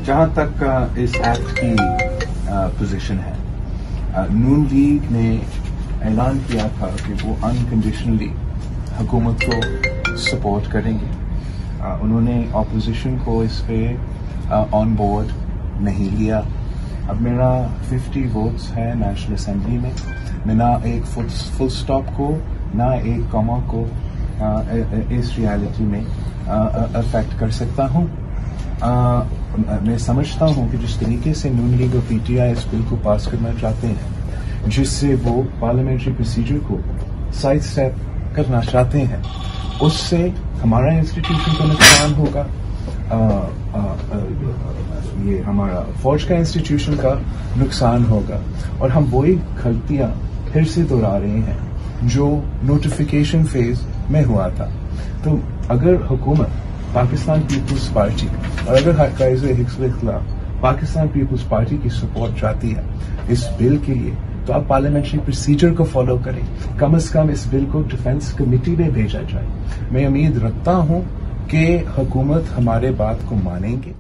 جہاں تک اس ایکٹ کی پوزیشن ہے، نون لیگ نے اعلان کیا تھا کہ وہ انکنڈیشنلی حکومت کو سپورٹ کریں گے. انہوں نے اپوزیشن کو اس پہ آن بورڈ نہیں لیا. اب میرا 50 ووٹس ہے نیشنل اسمبلی میں نہ ایک فل سٹاپ کو نہ ایک کاما کو اس ریالٹی میں افیکٹ کر سکتا ہوں. میں سمجھتا ہوں کہ جس طریقے سے نون لیگ اور پی ٹی آئی اس بل کو پاس کرنا چاہتے ہیں، جس سے وہ پارلیمنٹری پروسیجر کو سائڈ اسٹیپ کرنا چاہتے ہیں، اس سے ہمارا انسٹیٹیوشن کو نقصان ہوگا، یہ ہمارا فوج کا انسٹیٹیوشن کا نقصان ہوگا، اور ہم وہی غلطیاں پھر سے دہرا رہے ہیں جو نوٹیفیکیشن فیز میں ہوا تھا. تو اگر حکومت پاکستان پیپلز پارٹی اور اگر قائد حزب اختلاف پاکستان پیپلز پارٹی کی سپورٹ چاہتی ہے اس بل کے لیے، تو آپ پارلیمنٹری پروسیجر کو فالو کریں. کم از کم اس بل کو ڈیفنس کمیٹی میں بھیجا جائے. میں امید رکھتا ہوں کہ حکومت ہمارے بات کو مانیں گے.